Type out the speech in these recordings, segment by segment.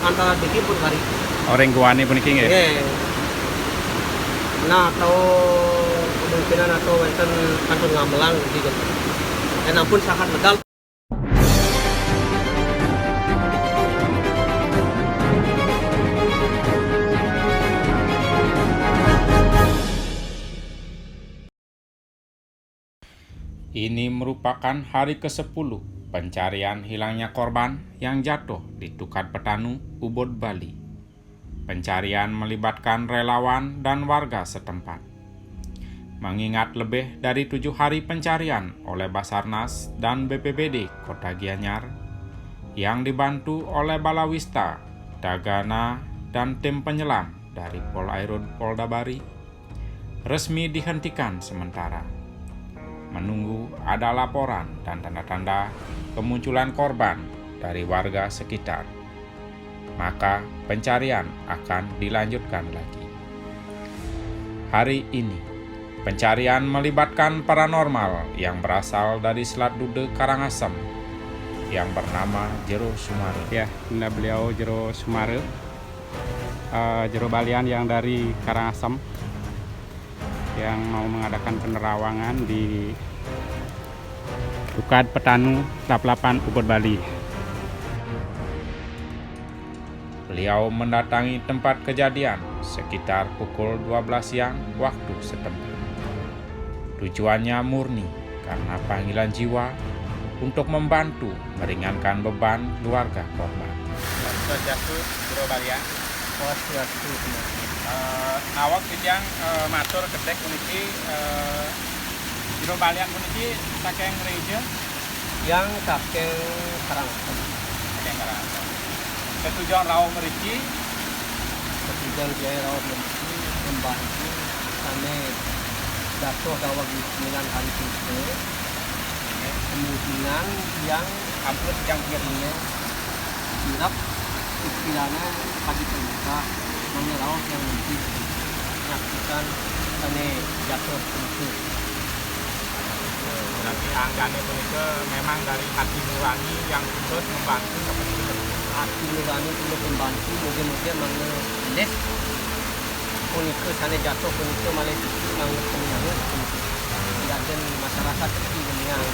antara diki pun hari. Orang guane puniki nggih. Nggih. Nah, atau kemungkinan atau wonten kantun gamelan gitu. Dan ampun sangat medal. Ini merupakan hari ke-10 pencarian hilangnya korban yang jatuh di Tukat Petanu, Ubud, Bali. Pencarian melibatkan relawan dan warga setempat. Mengingat lebih dari 7 hari pencarian oleh Basarnas dan BPBD Kota Gianyar yang dibantu oleh Balawista, Tagana, dan tim penyelam dari Polairut Polda Bari, resmi dihentikan sementara. Menunggu ada laporan dan tanda-tanda kemunculan korban dari warga sekitar, maka pencarian akan dilanjutkan lagi. Hari ini, pencarian melibatkan paranormal yang berasal dari Selat Dude Karangasem yang bernama Jero Sumare. Ya, benda beliau Jero Sumare, Jero Balian yang dari Karangasem, yang mau mengadakan penerawangan di Tukat Petanu 88 Ubud, Bali. Beliau mendatangi tempat kejadian sekitar pukul 12 siang waktu setempat. Tujuannya murni karena panggilan jiwa untuk membantu meringankan beban keluarga korban. Swastiastu Jero Balian. Swastiastu. Awak yang matur ketek puniki Jero Balian puniki saking gereja Yang saking Karangasem. saking Karangasem. Ketujuan rawuh mriki Kemudian dia rawat membantu kami jatuh dalam 9 hari itu. Kemungkinan yang hampir yang jadinya silap istilahnya pagi terbuka menyerau yang lebih menyaksikan kami jatuh itu. berarti anggane punika memang dari hati nurani yang terus membantu kepada Hati nurani untuk membantu mungkin mengeles punika sana jatuh punika malah itu mengenyanyi dan masyarakat itu yang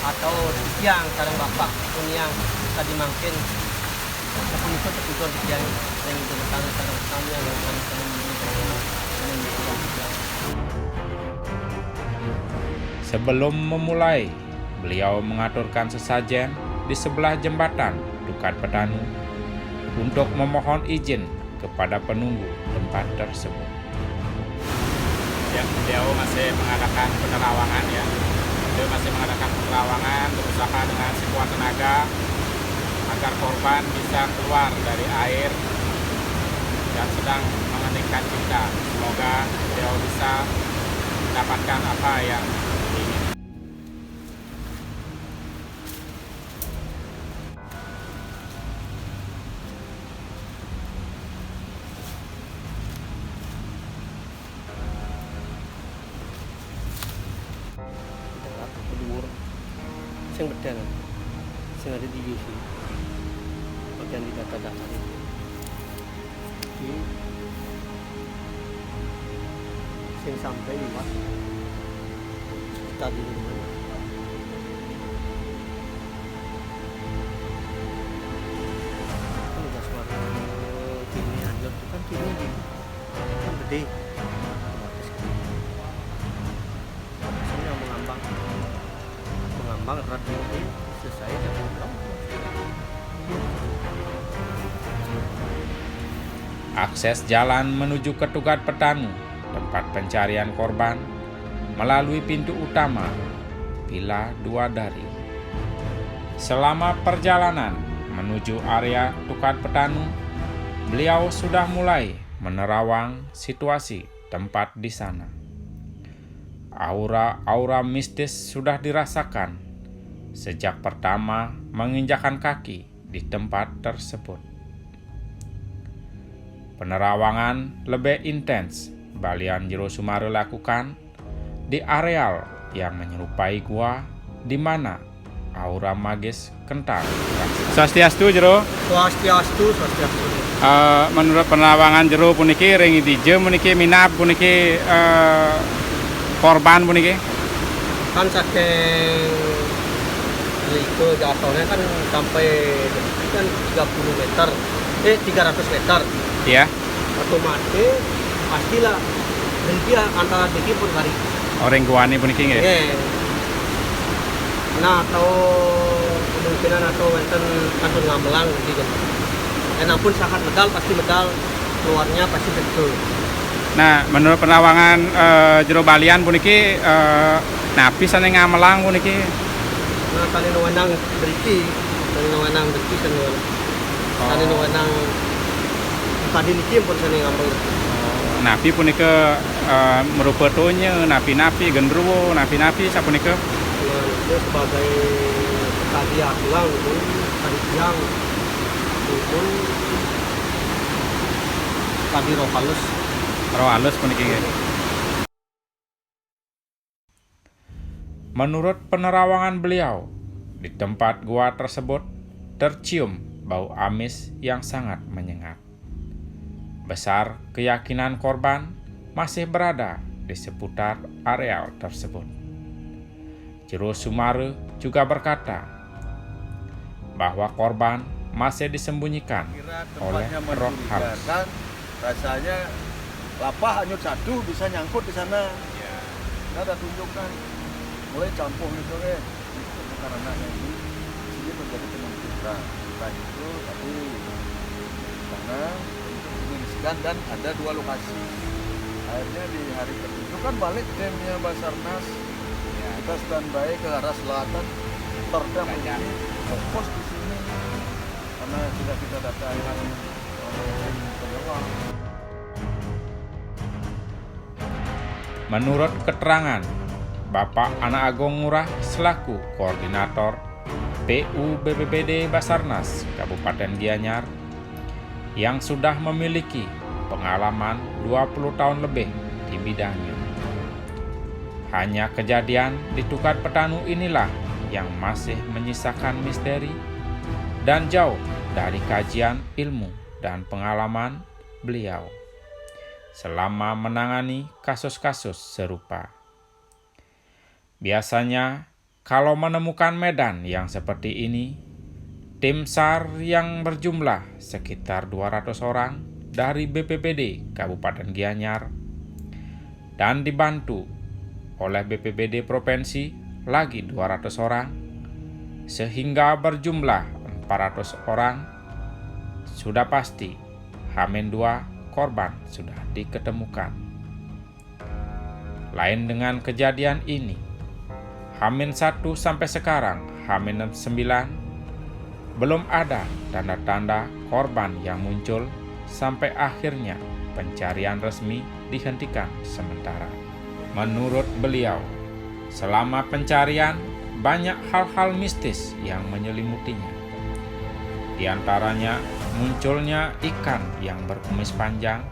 atau yang kadang bapak pun yang tadi mungkin punika tertutur yang bertanya kadang yang Sebelum memulai, beliau mengaturkan sesajen di sebelah jembatan Tukat Petanu untuk memohon izin kepada penunggu tempat tersebut. Ya, beliau masih mengadakan penerawangan ya. Beliau masih mengadakan penerawangan, berusaha dengan sekuat tenaga agar korban bisa keluar dari air dan sedang mengeningkan cinta. Semoga beliau bisa mendapatkan apa yang diinginkan. kedua yang bedal yang ada di UC bagian di data-data itu yang sampai lewat tadi di mana ini udah suara kini anjir itu kan kini gitu kan gede yang mengambang erat ini selesai dan pulang. Akses jalan menuju ke Tukat Petanu, tempat pencarian korban, melalui pintu utama Villa Dua Dari. Selama perjalanan menuju area Tukat Petanu, beliau sudah mulai menerawang situasi tempat di sana. Aura-aura mistis sudah dirasakan sejak pertama menginjakkan kaki di tempat tersebut. Penerawangan lebih intens Balian Jero Sumare lakukan di areal yang menyerupai gua di mana aura magis kental. Swastiastu jero. Swastiastu. Menurut penerawangan jero puniki ring dije puniki minap puniki korban puniki. Kan saking itu jatuhnya kan sampai kan 30 meter, 300 meter. Iya. Otomatis pastilah berhenti antara dikit pun hari. Orang guani puniki nggih. Nah, atau kemungkinan atau wonten kantun ngamelang gitu. Pun sangat medal pasti medal keluarnya pasti betul. Nah, menurut penerawangan jero balian puniki napi sane ngamelang puniki. Nah, tani nuwenang beriki tani nuwenang tadi niki pun sane ngamelang. Napi punika merupa tonya, napi-napi gendruwo, napi-napi sapunika. Itu sebagai tadi akulang pun tadi siang pun tadi roh halus puniki nggih. Menurut penerawangan beliau, di tempat gua tersebut tercium bau amis yang sangat menyengat. Besar keyakinan korban masih berada di seputar areal tersebut. Jero Sumare juga berkata bahwa korban masih disembunyikan oleh roh halus. Rasanya lapah hanyut satu bisa nyangkut di sana. Nggak ada tunjukkan. Mulai campur gitu karena ini sini terjadi penumpukan. Nah itu tadi karena mengisikan dan ada 2 lokasi. Akhirnya di hari ke-7 kan balik timnya Basarnas. Kita standby ke arah selatan. Terdam ini fokus di sini karena sudah kita datangi oleh penyewang. Menurut keterangan Bapak Anak Agung Ngurah selaku Koordinator PU BPBD Basarnas Kabupaten Gianyar yang sudah memiliki pengalaman 20 tahun lebih di bidangnya. Hanya kejadian di Tukat Petanu inilah yang masih menyisakan misteri dan jauh dari kajian ilmu dan pengalaman beliau selama menangani kasus-kasus serupa. Biasanya, kalau menemukan medan yang seperti ini, tim SAR yang berjumlah sekitar 200 orang dari BPBD Kabupaten Gianyar dan dibantu oleh BPBD Provinsi lagi 200 orang, sehingga berjumlah 400 orang, sudah pasti H-2 korban sudah diketemukan. Lain dengan kejadian ini, H-1 sampai sekarang, H-9, belum ada tanda-tanda korban yang muncul sampai akhirnya pencarian resmi dihentikan sementara. Menurut beliau, selama pencarian banyak hal-hal mistis yang menyelimutinya. Di antaranya munculnya ikan yang berkumis panjang,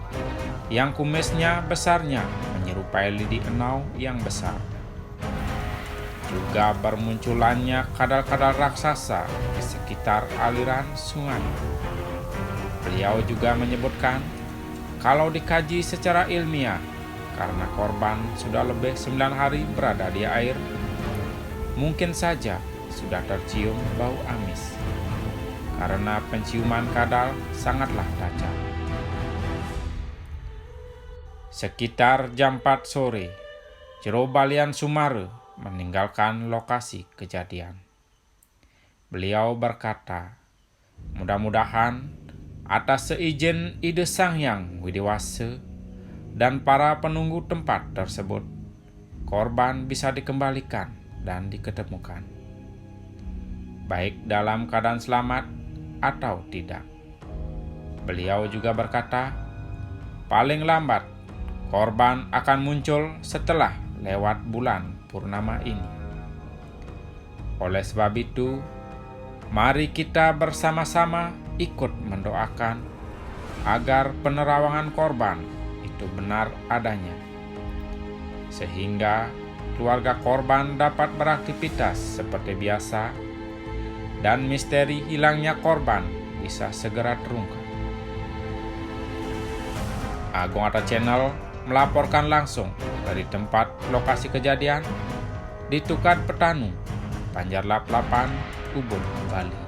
yang kumisnya besarnya menyerupai lidi enau yang besar. Juga bermunculannya kadal-kadal raksasa di sekitar aliran sungai. Beliau juga menyebutkan kalau dikaji secara ilmiah, karena korban sudah lebih 9 hari berada di air, mungkin saja sudah tercium bau amis, karena penciuman kadal sangatlah tajam. Sekitar jam 4 sore, Jero Balian Sumare meninggalkan lokasi kejadian. Beliau berkata, mudah-mudahan atas seizin Ide Sang Hyang Widiwasa dan para penunggu tempat tersebut, korban bisa dikembalikan dan diketemukan, baik dalam keadaan selamat atau tidak. Beliau juga berkata, paling lambat korban akan muncul setelah lewat bulan purnama ini. Oleh sebab itu, mari kita bersama-sama ikut mendoakan agar penerawangan korban itu benar adanya, sehingga keluarga korban dapat beraktivitas seperti biasa dan misteri hilangnya korban bisa segera terungkap. Agung Arta Channel melaporkan langsung dari tempat lokasi kejadian di Tukat Petanu, Panjar Laplapan, Ubud, Bali.